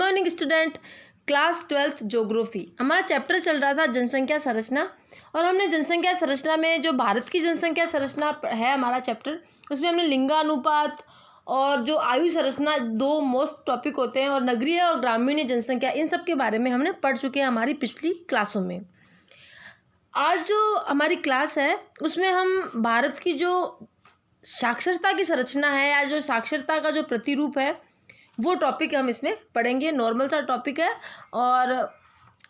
Morning student, class 12th geography. हमारा chapter चल रहा था जनसंख्या संरचना, और हमने जनसंख्या संरचना में जो भारत की जनसंख्या संरचना है हमारा चैप्टर, उसमें हमने लिंगानुपात और जो आयु संरचना, दो मोस्ट टॉपिक होते हैं, और नगरीय और ग्रामीण जनसंख्या, इन सब के बारे में हमने पढ़ चुके हैं हमारी पिछली क्लासों में। आज जो हमारी क्लास है उसमें हम भारत की जो साक्षरता की संरचना है या जो साक्षरता का जो प्रतिरूप है वो टॉपिक हम इसमें पढ़ेंगे। नॉर्मल सा टॉपिक है और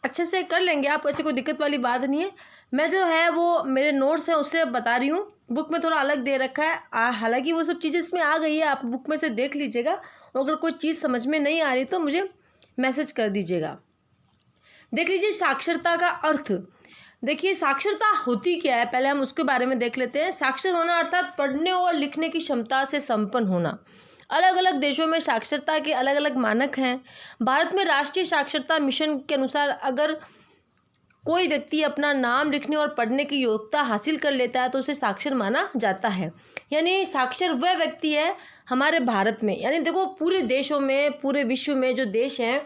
अच्छे से कर लेंगे आप, ऐसे कोई दिक्कत वाली बात नहीं है। मैं जो है वो मेरे नोट्स हैं उससे बता रही हूँ, बुक में थोड़ा अलग दे रखा है, हालांकि वो सब चीज़ें इसमें आ गई है, आप बुक में से देख लीजिएगा। और अगर कोई चीज़ समझ में नहीं आ रही तो मुझे मैसेज कर दीजिएगा। देख लीजिए साक्षरता का अर्थ। देखिए साक्षरता होती क्या है, पहले हम उसके बारे में देख लेते हैं। साक्षर होना अर्थात पढ़ने और लिखने की क्षमता से संपन्न होना। अलग अलग देशों में साक्षरता के अलग अलग मानक हैं। भारत में राष्ट्रीय साक्षरता मिशन के अनुसार अगर कोई व्यक्ति अपना नाम लिखने और पढ़ने की योग्यता हासिल कर लेता है तो उसे साक्षर माना जाता है। यानी साक्षर वह व्यक्ति है हमारे भारत में, यानी देखो पूरे देशों में, पूरे विश्व में जो देश हैं,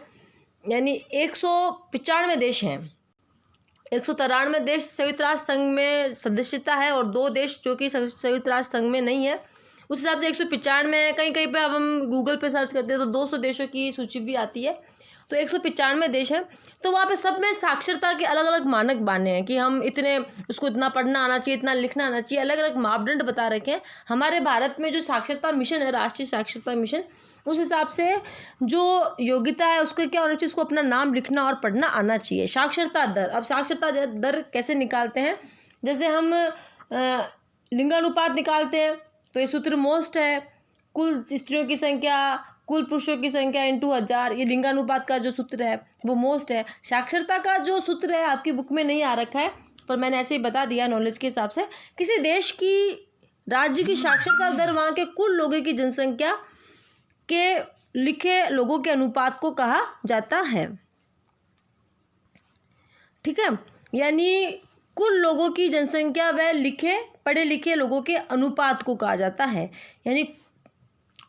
यानी 195 देश हैं। 193 देश संयुक्त राष्ट्र संघ में सदस्यता है और 2 देश जो कि संयुक्त राष्ट्र संघ में नहीं है। उस हिसाब से 195 है। कहीं कहीं पे अब हम गूगल पे सर्च करते हैं तो 200 देशों की सूची भी आती है, तो 195 देश हैं। तो वहाँ पे सब में साक्षरता के अलग अलग मानक बांधे हैं कि हम इतने, उसको इतना पढ़ना आना चाहिए, इतना लिखना आना चाहिए, अलग अलग मापदंड बता रखे हैं। हमारे भारत में जो साक्षरता मिशन है, राष्ट्रीय साक्षरता मिशन, उस हिसाब से जो योग्यता है उसको क्या होना चाहिए, उसको अपना नाम लिखना और पढ़ना आना चाहिए। साक्षरता दर, अब साक्षरता दर कैसे निकालते हैं, जैसे हम लिंगानुपात निकालते हैं तो ये सूत्र मोस्ट है, कुल स्त्रियों की संख्या कुल पुरुषों की संख्या इंटू 1000, ये लिंगानुपात का जो सूत्र है वो मोस्ट है। साक्षरता का जो सूत्र है आपकी बुक में नहीं आ रखा है, पर मैंने ऐसे ही बता दिया नॉलेज के हिसाब से। किसी देश की, राज्य की साक्षरता दर वहाँ के कुल लोगों की जनसंख्या के लिखे लोगों के अनुपात को कहा जाता है। ठीक है, यानी कुल लोगों की जनसंख्या व लिखे पढ़े लिखे लोगों के अनुपात को कहा जाता है। यानी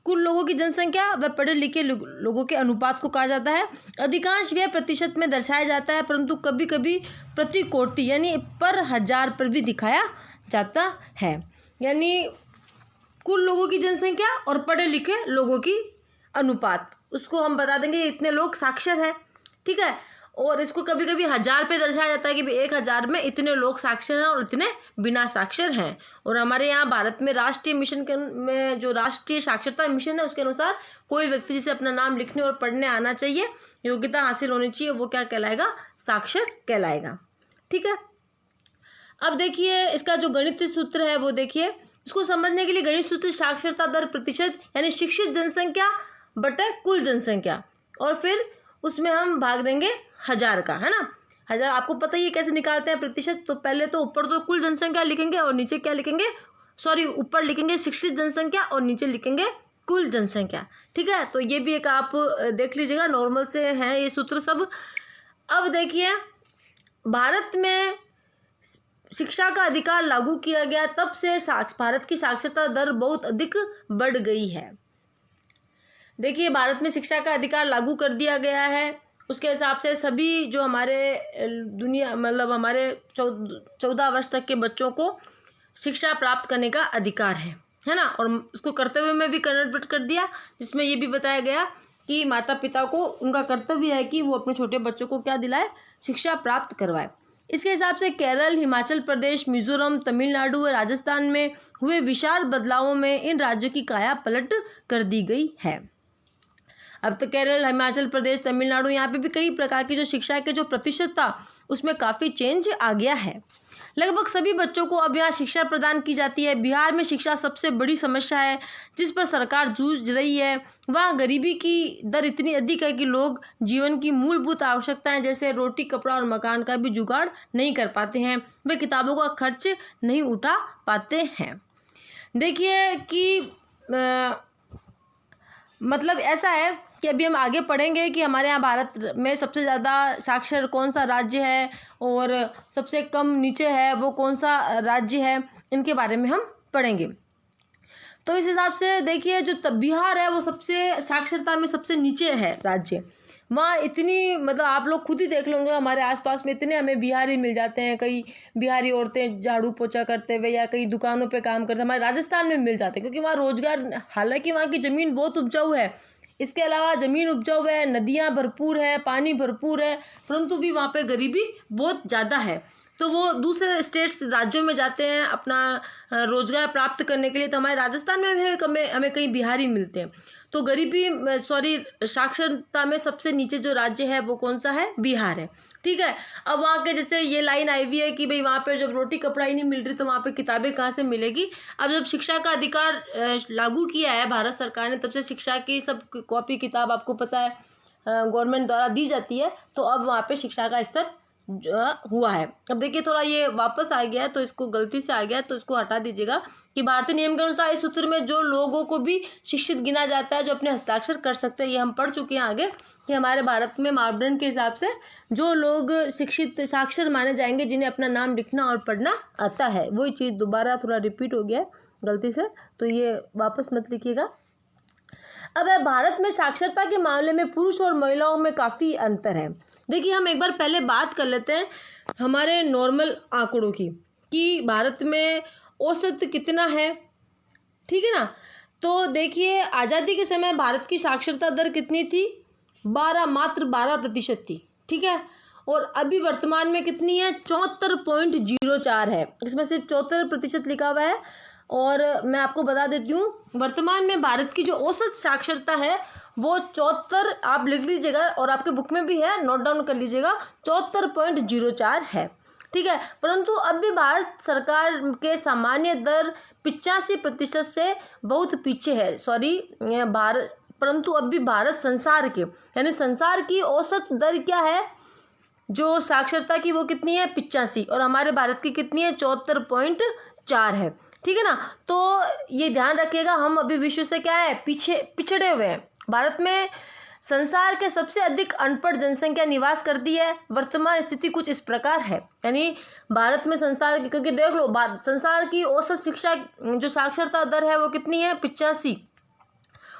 कुल लोगों की जनसंख्या व पढ़े लिखे लोगों के अनुपात को कहा जाता है। अधिकांश व्यय प्रतिशत में दर्शाया जाता है, परंतु कभी कभी प्रति कोटि यानी पर हजार पर भी दिखाया जाता है। यानी कुल लोगों की जनसंख्या और पढ़े लिखे लोगों की अनुपात, उसको हम बता देंगे इतने लोग साक्षर हैं। ठीक है, और इसको कभी कभी 1000 पे दर्शाया जाता है कि 1000 में इतने लोग साक्षर हैं और इतने बिना साक्षर हैं। और हमारे यहाँ भारत में राष्ट्रीय मिशन में जो राष्ट्रीय साक्षरता मिशन है उसके अनुसार कोई व्यक्ति जिसे अपना नाम लिखने और पढ़ने आना चाहिए, योग्यता हासिल होनी चाहिए, वो क्या कहलाएगा, साक्षर कहलाएगा। ठीक है, अब देखिए इसका जो गणितीय सूत्र है वो देखिए, इसको समझने के लिए गणित सूत्र साक्षरता दर प्रतिशत यानी शिक्षित जनसंख्या बटे कुल जनसंख्या, और फिर उसमें हम भाग देंगे 1000 का, है ना। 1000 आपको पता ही है कैसे निकालते हैं प्रतिशत। तो पहले तो ऊपर तो कुल जनसंख्या लिखेंगे और नीचे क्या लिखेंगे, ऊपर लिखेंगे शिक्षित जनसंख्या और नीचे लिखेंगे कुल जनसंख्या। ठीक है, तो ये भी एक आप देख लीजिएगा, नॉर्मल से हैं ये सूत्र सब। अब देखिए भारत में शिक्षा का अधिकार लागू किया गया तब से भारत की साक्षरता दर बहुत अधिक बढ़ गई है। देखिए भारत में शिक्षा का अधिकार लागू कर दिया गया है, उसके हिसाब से सभी जो हमारे दुनिया मतलब हमारे 14 वर्ष तक के बच्चों को शिक्षा प्राप्त करने का अधिकार है ना। और उसको कर्तव्य में भी कन्वर्ट कर दिया, जिसमें ये भी बताया गया कि माता पिता को उनका कर्तव्य है कि वो अपने छोटे बच्चों को क्या दिलाए, शिक्षा प्राप्त करवाए। इसके हिसाब से केरल, हिमाचल प्रदेश, मिजोरम, तमिलनाडु और राजस्थान में हुए विशाल बदलावों में इन राज्यों की काया पलट कर दी गई है। अब तो केरल, हिमाचल प्रदेश, तमिलनाडु, यहाँ पे भी कई प्रकार की जो शिक्षा के जो प्रतिशत था उसमें काफ़ी चेंज आ गया है। लगभग सभी बच्चों को अब यहाँ शिक्षा प्रदान की जाती है। बिहार में शिक्षा सबसे बड़ी समस्या है जिस पर सरकार जूझ रही है। वहाँ गरीबी की दर इतनी अधिक है कि लोग जीवन की मूलभूत आवश्यकताएं जैसे रोटी, कपड़ा और मकान का भी जुगाड़ नहीं कर पाते हैं। वे किताबों का खर्च नहीं उठा पाते हैं। देखिए कि मतलब ऐसा है कि अभी हम आगे पढ़ेंगे कि हमारे यहाँ भारत में सबसे ज़्यादा साक्षर कौन सा राज्य है और सबसे कम नीचे है वो कौन सा राज्य है, इनके बारे में हम पढ़ेंगे। तो इस हिसाब से देखिए जो बिहार है वो सबसे साक्षरता में सबसे नीचे है राज्य। वहाँ इतनी मतलब आप लोग खुद ही देख लेंगे, हमारे आसपास में इतने हमें बिहारी मिल जाते हैं, कई बिहारी औरतें झाड़ू पोछा करते हुए या कई दुकानों पे काम करते हमारे राजस्थान में मिल जाते हैं, क्योंकि वहाँ रोजगार, हालांकि वहाँ की ज़मीन बहुत उपजाऊ है, इसके अलावा ज़मीन उपजाऊ है, नदियाँ भरपूर है, पानी भरपूर है, परंतु भी वहाँ पे गरीबी बहुत ज़्यादा है। तो वो दूसरे स्टेट्स राज्यों में जाते हैं अपना रोजगार प्राप्त करने के लिए, तो हमारे राजस्थान में भी हमें कई बिहारी मिलते हैं। तो गरीबी साक्षरता में सबसे नीचे जो राज्य है वो कौन सा है? बिहार है। ठीक है। अब वहाँ के जैसे ये लाइन आई हुई है कि भाई वहाँ पे जब रोटी कपड़ा ही नहीं मिल रही तो वहाँ पे किताबें कहाँ से मिलेगी। अब जब शिक्षा का अधिकार लागू किया है भारत सरकार ने, तब से शिक्षा की सब कॉपी किताब आपको पता है गवर्नमेंट द्वारा दी जाती है। तो अब वहाँ पे शिक्षा का स्तर हुआ है। अब देखिए थोड़ा ये वापस आ गया है, तो इसको गलती से आ गया है तो इसको हटा दीजिएगा कि भारतीय नियम के अनुसार इस सूत्र में जो लोगों को भी शिक्षित गिना जाता है जो अपने हस्ताक्षर कर सकते हैं, ये हम पढ़ चुके हैं आगे कि हमारे भारत में मापदंड के हिसाब से जो लोग शिक्षित साक्षर माने जाएंगे जिन्हें अपना नाम लिखना और पढ़ना आता है। वही चीज़ दोबारा थोड़ा रिपीट हो गया है गलती से, तो ये वापस मत लिखिएगा। अब भारत में साक्षरता के मामले में पुरुष और महिलाओं में काफ़ी अंतर है। देखिए हम एक बार पहले बात कर लेते हैं हमारे नॉर्मल आंकड़ों की कि भारत में औसत कितना है। ठीक है ना। तो देखिए आज़ादी के समय भारत की साक्षरता दर कितनी थी? मात्र 12% थी। ठीक है। और अभी वर्तमान में कितनी है? 74.04 है। इसमें सिर्फ 74% लिखा हुआ है। और मैं आपको बता देती हूँ वर्तमान में भारत की जो औसत साक्षरता है वो 74, आप लिख लीजिएगा और आपके बुक में भी है, नोट डाउन कर लीजिएगा, 74.04 है। ठीक है। परंतु अब भी भारत सरकार के सामान्य दर 85% से बहुत पीछे है। परंतु अब भी भारत संसार के यानी संसार की औसत दर क्या है जो साक्षरता की, वो कितनी है? 85, और हमारे भारत की कितनी है? 74.4 है। ठीक है ना। तो ये ध्यान रखिएगा हम अभी विश्व से क्या है? पिछड़े हुए हैं। भारत में संसार के सबसे अधिक अनपढ़ जनसंख्या निवास करती है। वर्तमान स्थिति कुछ इस प्रकार है, यानी भारत में संसार की, क्योंकि देख लो संसार की औसत शिक्षा जो साक्षरता दर है वो कितनी है? 85,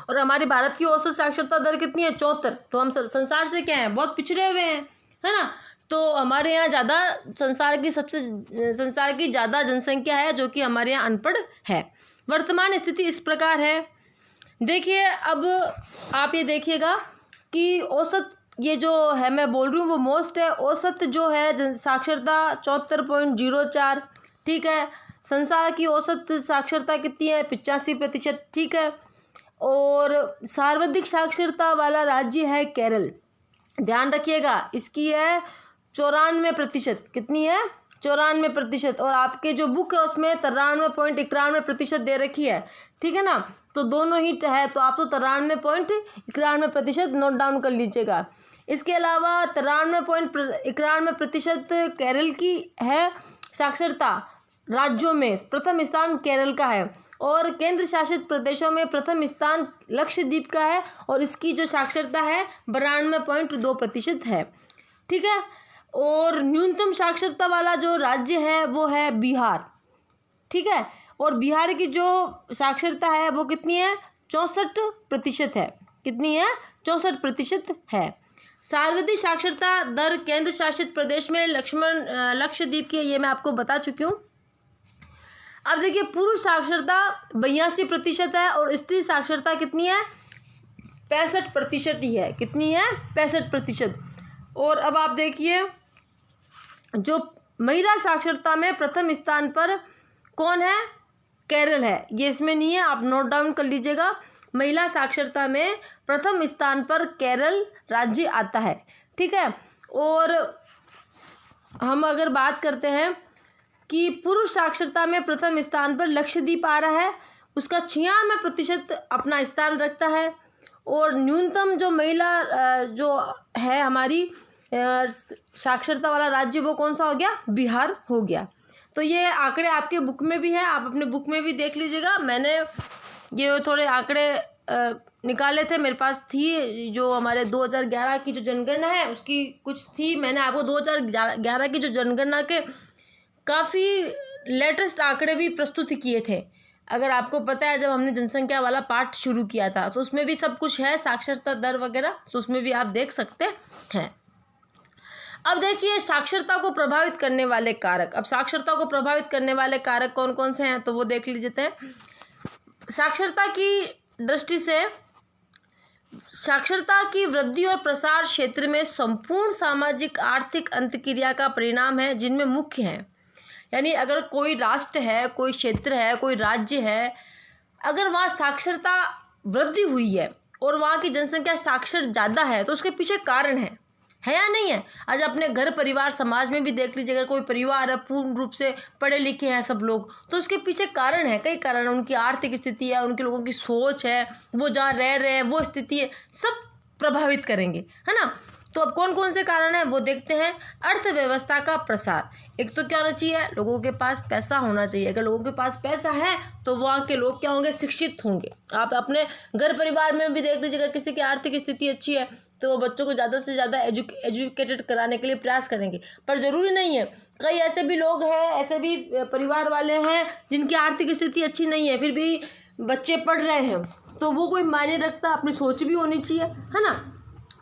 और हमारी भारत की औसत साक्षरता दर कितनी है? 74। तो हम संसार से क्या है? बहुत पिछड़े हुए हैं, है ना। तो हमारे यहाँ संसार की ज़्यादा जनसंख्या है जो कि हमारे यहाँ अनपढ़ है। वर्तमान स्थिति इस प्रकार है। देखिए अब आप ये देखिएगा कि औसत ये जो है मैं बोल रही हूँ वो मोस्ट है। औसत जो है साक्षरता 74.04। ठीक है। संसार की औसत साक्षरता कितनी है? 85%। ठीक है। और सर्वाधिक साक्षरता वाला राज्य है केरल। ध्यान रखिएगा इसकी है 94%। कितनी है? 94%। और आपके जो बुक है उसमें 93.91% दे रखी है। ठीक है ना। तो दोनों ही है, तो आप तो 93.91% नोट डाउन कर लीजिएगा। इसके अलावा 93.91% केरल की है साक्षरता। राज्यों में प्रथम स्थान केरल का है और केंद्र शासित प्रदेशों में प्रथम स्थान लक्षद्वीप का है और इसकी जो साक्षरता है 92.2% है। ठीक है। और न्यूनतम साक्षरता वाला जो राज्य है वो है बिहार। ठीक है। और बिहार की जो साक्षरता है वो कितनी है? 64% है। कितनी है? 64% है। सर्वाधिक साक्षरता दर केंद्र शासित प्रदेश में लक्षद्वीप की, ये मैं आपको बता चुकी हूँ। अब देखिए पुरुष साक्षरता 82% है और स्त्री साक्षरता कितनी है? 65% ही है। कितनी है? 65%। और अब आप देखिए जो महिला साक्षरता में प्रथम स्थान पर कौन है? केरल है। ये इसमें नहीं है, आप नोट डाउन कर लीजिएगा। महिला साक्षरता में प्रथम स्थान पर केरल राज्य आता है। ठीक है। और हम अगर बात करते हैं कि पुरुष साक्षरता में प्रथम स्थान पर लक्षद्वीप आ रहा है, उसका 96% अपना स्थान रखता है। और न्यूनतम जो महिला जो है हमारी साक्षरता वाला राज्य वो कौन सा हो गया? बिहार हो गया। तो ये आंकड़े आपके बुक में भी है, आप अपने बुक में भी देख लीजिएगा। मैंने ये थोड़े आंकड़े निकाले थे, मेरे पास थी जो हमारे 2011 की जो जनगणना है उसकी कुछ थी। मैंने आपको 2011 की जो जनगणना के काफ़ी लेटेस्ट आंकड़े भी प्रस्तुत किए थे। अगर आपको पता है, जब हमने जनसंख्या वाला पार्ट शुरू किया था तो उसमें भी सब कुछ है, साक्षरता दर वगैरह, तो उसमें भी आप देख सकते हैं। अब देखिए साक्षरता को प्रभावित करने वाले कारक। अब साक्षरता को प्रभावित करने वाले कारक कौन कौन से हैं तो वो देख लीजिए हैं। साक्षरता की दृष्टि से साक्षरता की वृद्धि और प्रसार क्षेत्र में संपूर्ण सामाजिक आर्थिक अंतक्रिया का परिणाम है, जिनमें मुख्य हैं। यानी अगर कोई राष्ट्र है, कोई क्षेत्र है, कोई राज्य है, अगर वहाँ साक्षरता वृद्धि हुई है और वहाँ की जनसंख्या साक्षर ज़्यादा है तो उसके पीछे कारण है या नहीं है। आज अपने घर परिवार समाज में भी देख लीजिए, अगर कोई परिवार है पूर्ण रूप से पढ़े लिखे हैं सब लोग, तो उसके पीछे कारण है, कई कारण है। उनकी आर्थिक स्थिति है, उनके लोगों की सोच है, वो जहाँ रह रहे हैं वो स्थिति है, सब प्रभावित करेंगे, है ना। तो अब कौन कौन से कारण हैं वो देखते हैं। अर्थव्यवस्था का प्रसार। एक तो क्या होना चाहिए, लोगों के पास पैसा होना चाहिए। अगर लोगों के पास पैसा है तो वहाँ के लोग क्या होंगे, शिक्षित होंगे। आप अपने घर परिवार में भी देख लीजिएगा, किसी की आर्थिक स्थिति अच्छी है तो वो बच्चों को ज़्यादा से ज़्यादा एजुकेटेड कराने के लिए प्रयास करेंगे। पर ज़रूरी नहीं है, कई ऐसे भी लोग हैं, ऐसे भी परिवार वाले हैं जिनकी आर्थिक स्थिति अच्छी नहीं है, फिर भी बच्चे पढ़ रहे हैं, तो वो कोई मायने रखता, अपनी सोच भी होनी चाहिए, है ना।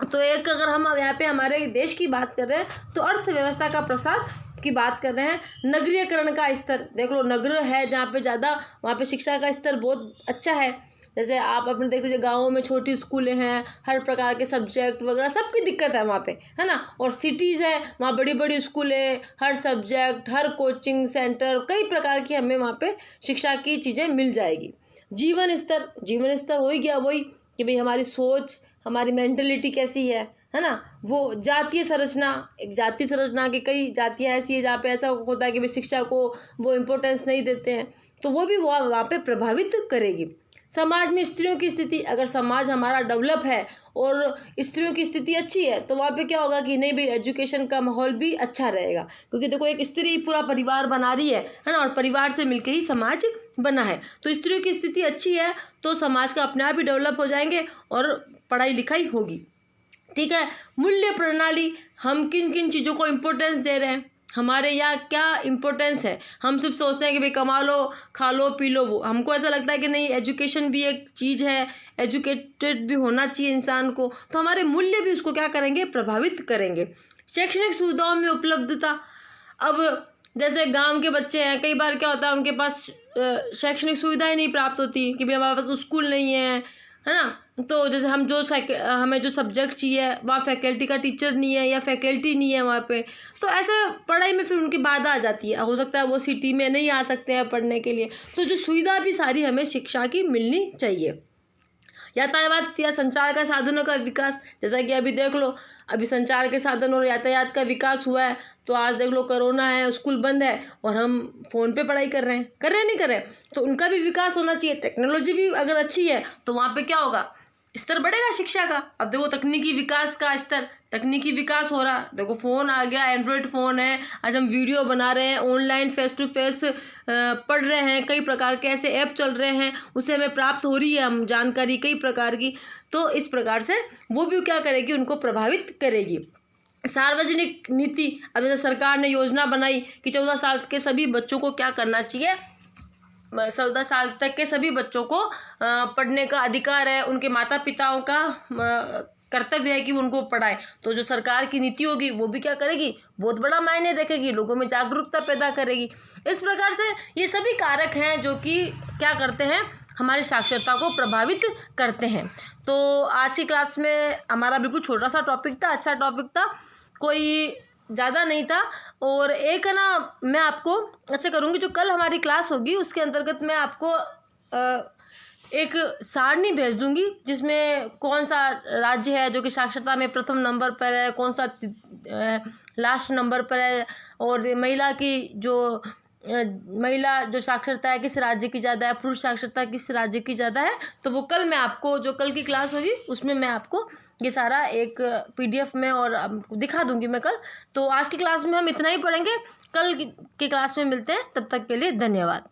तो एक अगर हम यहाँ पे हमारे देश की बात कर रहे हैं तो अर्थव्यवस्था का प्रसार की बात कर रहे हैं। नगरीकरण का स्तर देख लो, नगर है जहाँ पे ज़्यादा, वहाँ पे शिक्षा का स्तर बहुत अच्छा है। जैसे आप अपने देख लीजिए, गाँवों में छोटी स्कूलें हैं, हर प्रकार के सब्जेक्ट वगैरह सबकी दिक्कत है वहाँ पे, है ना। और सिटीज़ है, वहाँ बड़ी बड़ी स्कूलें, हर सब्जेक्ट, हर कोचिंग सेंटर, कई प्रकार की हमें वहाँ पे शिक्षा की चीज़ें मिल जाएगी। जीवन स्तर हो ही गया वही कि भाई हमारी सोच, हमारी मेंटलिटी कैसी है ना। वो जातीय संरचना, एक जातीय संरचना की कई जातियाँ ऐसी है जहाँ पे ऐसा होता है कि भाई शिक्षा को वो इम्पोर्टेंस नहीं देते हैं, तो वो भी वहाँ पे प्रभावित करेगी। समाज में स्त्रियों की स्थिति, अगर समाज हमारा डेवलप है और स्त्रियों की स्थिति अच्छी है तो वहाँ पे क्या होगा कि नहीं भाई एजुकेशन का माहौल भी अच्छा रहेगा, क्योंकि देखो एक स्त्री पूरा परिवार बना रही है ना, और परिवार से मिलके ही समाज बना है। तो स्त्रियों की स्थिति अच्छी है तो समाज का अपने आप ही डेवलप हो जाएंगे और पढ़ाई लिखाई होगी, ठीक है। मूल्य प्रणाली, हम किन किन चीज़ों को इम्पोर्टेंस दे रहे हैं, हमारे यहाँ क्या इम्पोर्टेंस है। हम सिर्फ सोचते हैं कि भाई कमा लो, खा लो, पी लो, वो हमको ऐसा लगता है कि नहीं, एजुकेशन भी एक चीज़ है, एजुकेटेड भी होना चाहिए इंसान को। तो हमारे मूल्य भी उसको क्या करेंगे, प्रभावित करेंगे। शैक्षणिक सुविधाओं में उपलब्धता, अब जैसे गांव के बच्चे हैं, कई बार क्या होता है उनके पास शैक्षणिक सुविधाएं नहीं प्राप्त होती कि भाई हमारे पास स्कूल नहीं है ना। तो जैसे हमें जो सब्जेक्ट चाहिए वहाँ फैकल्टी का टीचर नहीं है या फैकल्टी नहीं है वहाँ पे, तो ऐसे पढ़ाई में फिर उनकी बाधा आ जाती है। हो सकता है वो सिटी में नहीं आ सकते हैं पढ़ने के लिए, तो जो सुविधा भी सारी हमें शिक्षा की मिलनी चाहिए। यातायात या संचार का साधनों का विकास, जैसा कि अभी देख लो, अभी संचार के साधन और यातायात का विकास हुआ है, तो आज देख लो कोरोना है, स्कूल बंद है और हम फ़ोन पे पढ़ाई कर रहे हैं, नहीं कर रहे हैं, तो उनका भी विकास होना चाहिए। टेक्नोलॉजी भी अगर अच्छी है तो वहाँ पे क्या होगा, स्तर बढ़ेगा शिक्षा का। अब देखो तकनीकी विकास का स्तर, तकनीकी विकास हो रहा, देखो फ़ोन आ गया, एंड्रॉयड फ़ोन है, आज हम वीडियो बना रहे हैं, ऑनलाइन फेस टू फेस पढ़ रहे हैं, कई प्रकार के ऐसे ऐप चल रहे हैं, उससे हमें प्राप्त हो रही है हम जानकारी कई प्रकार की। तो इस प्रकार से वो भी क्या करेगी, उनको प्रभावित करेगी। सार्वजनिक नीति, अब जैसे सरकार ने योजना बनाई कि 14 साल के सभी बच्चों को क्या करना चाहिए, 14 साल तक के सभी बच्चों को पढ़ने का अधिकार है, उनके माता पिताओं का कर्तव्य है कि उनको पढ़ाए। तो जो सरकार की नीति होगी वो भी क्या करेगी, बहुत बड़ा मायने रखेगी, लोगों में जागरूकता पैदा करेगी। इस प्रकार से ये सभी कारक हैं जो कि क्या करते हैं, हमारी साक्षरता को प्रभावित करते हैं। तो आज की क्लास में हमारा बिल्कुल छोटा सा टॉपिक था, अच्छा टॉपिक था, कोई ज़्यादा नहीं था। और एक है ना, मैं आपको ऐसे करूँगी, जो कल हमारी क्लास होगी उसके अंतर्गत मैं आपको एक सारणी भेज दूँगी जिसमें कौन सा राज्य है जो कि साक्षरता में प्रथम नंबर पर है, कौन सा लास्ट नंबर पर है, और महिला जो साक्षरता है किस राज्य की ज़्यादा है, पुरुष साक्षरता किस राज्य की ज़्यादा है। तो वो कल मैं आपको, जो कल की क्लास होगी उसमें मैं आपको ये सारा एक PDF में और दिखा दूंगी मैं कल। तो आज की क्लास में हम इतना ही पढ़ेंगे, कल की क्लास में मिलते हैं, तब तक के लिए धन्यवाद।